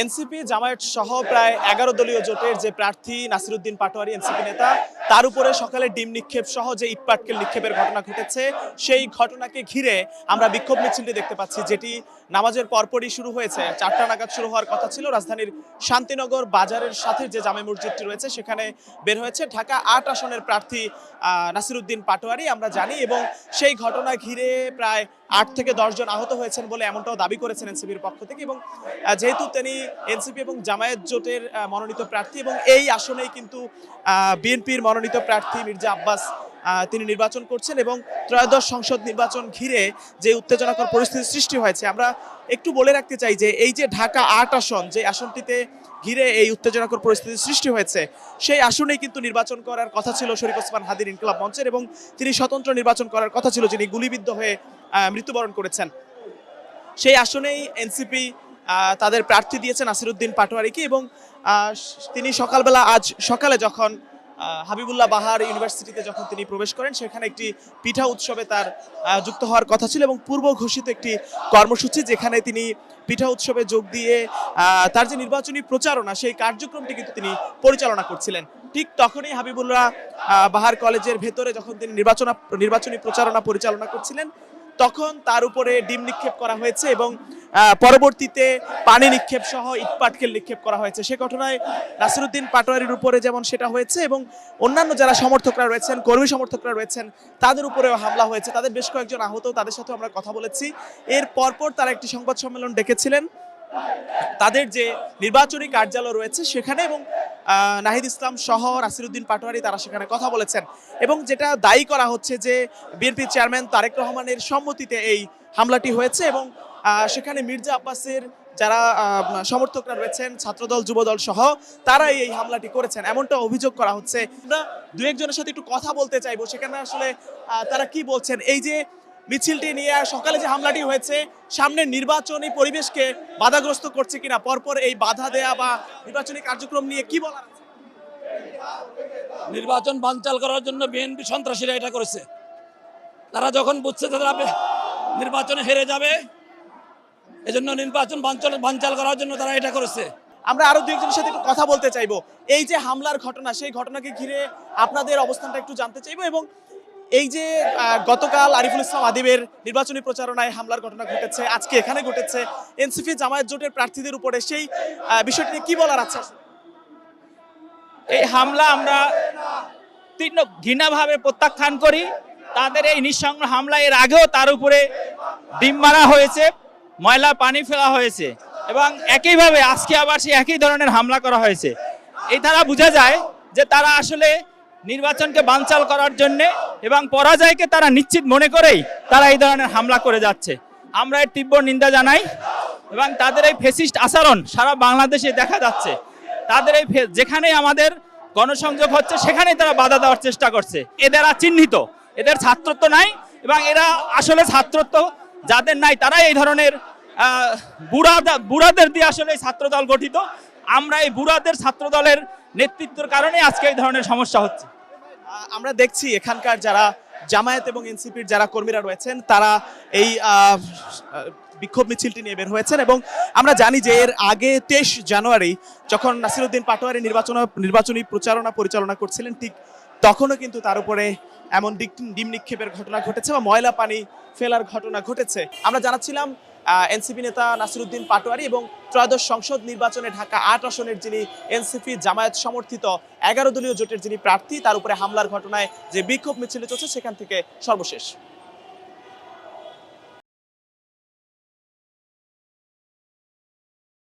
NCP Jamaat সহ প্রায় ১১ দলীয় জোটের যে প্রার্থী নাসিরউদ্দিন পাটোয়ারী এনসিপি নেতা, তার উপরে সকালে ডিম নিক্ষেপ সহ যে ইটপাটকেল নিক্ষেপের ঘটনা ঘটেছে, সেই ঘটনাকে ঘিরে আমরা বিক্ষোভ মিছিলটি দেখতে পাচ্ছি, যেটি নামাজের পরপরই শুরু হয়েছে। ৪টা নাগাদ শুরু হওয়ার কথা ছিল। রাজধানীর শান্তিনগর বাজারের সাথে যে জামে মসজিদটি রয়েছে সেখানে বের হয়েছে ঢাকা ৮ আসনের প্রার্থী নাসিরউদ্দিন পাটোয়ারী, আমরা জানি। এবং সেই ঘটনা ঘিরে প্রায় ৮ থেকে ১০ জন আহত হয়েছেন বলে এমনটাও দাবি করেছেন এনসিপির পক্ষ থেকে। এবং যেহেতু তিনি এনসিপি এবং জামায়াত জোটের মনোনীত প্রার্থী এবং এই আসনেই কিন্তু বিএনপির মনোনীত প্রার্থী মির্জা আব্বাস তিনি নির্বাচন করছেন এবং ত্রয়োদশ সংসদ নির্বাচন ঘিরে যে উত্তেজনাকর পরিস্থিতির সৃষ্টি হয়েছে, আমরা একটু বলে রাখতে চাই যে এই যে ঢাকা ৮ আসন, যে আসনটিতে ঘিরে এই উত্তেজনাকর পরিস্থিতির সৃষ্টি হয়েছে, সেই আসনেই কিন্তু নির্বাচন করার কথা ছিল শরীফ ওসমান হাদির ইনকিলাব মঞ্চের, এবং তিনি স্বতন্ত্র নির্বাচন করার কথা ছিল, যিনি গুলিবিদ্ধ হয়ে মৃত্যুবরণ করেছেন। সেই আসনেই এনসিপি তাদের প্রার্থী দিয়েছে নাসিরউদ্দিন পাটোয়ারীকে। এবং তিনি সকালবেলা, আজ সকালে যখন হাবিবুল্লাহ বাহার ইউনিভার্সিটিতে যখন তিনি প্রবেশ করেন, সেখানে একটি পিঠা উৎসবে তার যুক্ত হওয়ার কথা ছিল এবং পূর্ব ঘোষিত একটি কর্মসূচি, যেখানে তিনি পিঠা উৎসবে যোগ দিয়ে তার যে নির্বাচনী প্রচারণা, সেই কার্যক্রমটি কিন্তু তিনি পরিচালনা করছিলেন। ঠিক তখনই হাবিবুল্লাহ বাহার কলেজের ভেতরে যখন তিনি নির্বাচনী প্রচারণা পরিচালনা করছিলেন, তখন তার উপরে ডিম নিক্ষেপ করা হয়েছে এবং পরবর্তীতে পানি নিক্ষেপ সহ ইটপাটকেল নিক্ষেপ করা হয়েছে। সে ঘটনায় নাসিরউদ্দিন পাটোয়ারীর উপরে যেমন সেটা হয়েছে এবং অন্যান্য যারা সমর্থকরা রয়েছেন, কর্মী সমর্থকরা রয়েছেন, তাদের উপরেও হামলা হয়েছে। তাদের বেশ কয়েকজন আহত, তাদের সাথে আমরা কথা বলেছি। এর পরপর তারা একটি সংবাদ সম্মেলন ডেকেছিলেন তাদের যে নির্বাচনী কার্যালয় রয়েছে সেখানে, এবং নাহিদ ইসলাম সহ নাসিরউদ্দিন পাটোয়ারী তারা সেখানে কথা বলেছেন। এবং যেটা দায়ী করা হচ্ছে যে বিএনপি চেয়ারম্যান তারেক রহমানের সম্মতিতে এই হামলাটি হয়েছে এবং সেখানে মির্জা আব্বাসের যারা সমর্থকরা রয়েছেন, ছাত্রদল যুবদল সহ, তারাই এই হামলাটি করেছেন, এমনটা অভিযোগ করা হচ্ছে। আমরা দু একজনের সাথে একটু কথা বলতে চাইবো, সেখানে আসলে তারা কি বলছেন। এই যে মিছিলটি নিয়ে সকালে যে হামলাটি হয়েছে, সামনের নির্বাচনী পরিবেশকে বাধাগ্রস্ত করছে কিনা, পরপর এই বাধা দেয়া বা নির্বাচনী কার্যক্রম নিয়ে কি বলার আছে? নির্বাচন বানচাল করার জন্য বিএনপি সন্ত্রাসীরা এটা করেছে। তারা যখন বুঝছে তারা নির্বাচনে হেরে যাবে, এজন্য নির্বাচন বানচাল করার জন্য তারা এটা করেছে। আমরা আরো দু একজনের সাথে একটু কথা বলতে চাইবো। এই যে হামলার ঘটনা, সেই ঘটনাকে ঘিরে আপনাদের অবস্থানটা একটু জানতে চাইবো। এবং এই যে গতকাল আরিফুল ইসলাম আদিবের নির্বাচনী প্রচারণায় হামলার ঘটনা ঘটেছে, আজকে এখানে ঘটেছে, এনসিপি জামায়াত জোটের প্রার্থীদের উপরে, সেই বিষয়টি নিয়ে কি বলার আছে? এই হামলা আমরা তীক্ষ্ণ ঘৃণাভাবে প্রত্যাখ্যান করি। তাদের এই নিঃসঙ্গ হামলা, এর আগেও তার উপরে ডিম মারা হয়েছে, ময়লা পানি ফেলা হয়েছে এবং একইভাবে আজকে আবার সেই একই ধরনের হামলা করা হয়েছে। এই দ্বারা বোঝা যায় যে তারা আসলে নির্বাচনকে বানচাল করার জন্য এবং পরাজয়কে তারা নিশ্চিত মনে করেই তারা এই ধরনের হামলা করে যাচ্ছে। আমরা এর তীব্র নিন্দা জানাই এবং তাদের এই ফ্যাসিস্ট আচরণ সারা বাংলাদেশে দেখা যাচ্ছে। তাদের এই যেখানেই আমাদের গণসংযোগ হচ্ছে সেখানেই তারা বাধা দেওয়ার চেষ্টা করছে। এদের চিহ্নিত, এদের ছাত্রত্ব নাই এবং এরা আসলে ছাত্রত্ব যাদের নাই তারা এই ধরনের বুড়াদের দিয়ে আসলে এই ছাত্রদল গঠিত। আমরা এই বুড়াদের ছাত্রদলের নেতৃত্বের কারণে আজকে এই ধরনের সমস্যা হচ্ছে। আমরা দেখছি এখানকার যারা জামায়াত এবং এনসিপির যারা কর্মীরা রয়েছেন, তারা এই বিক্ষোভ মিছিলটি নিয়ে বের হয়েছেন। এবং আমরা জানি যে এর আগে 23 জানুয়ারি যখন নাসিরউদ্দিন পাটোয়ারী নির্বাচনী প্রচারণা পরিচালনা করছিলেন, ঠিক তখনও কিন্তু তার উপরে এমন ডিম নিক্ষেপের ঘটনা ঘটেছে বা ময়লা পানি ফেলার ঘটনা ঘটেছে। আমরা জানাচ্ছিলাম এনসিপি নেতা নাসিরউদ্দিন পাটোয়ারী এবং ত্রয়োদশ সংসদ নির্বাচনে ঢাকা ৮ আসনের যিনি এনসিপি জামায়াত সমর্থিত 11 দলীয় জোটের যিনি প্রার্থী, তার উপরে হামলার ঘটনায় যে বিক্ষোভ মিছিল চলছে সেখান থেকে সর্বশেষ।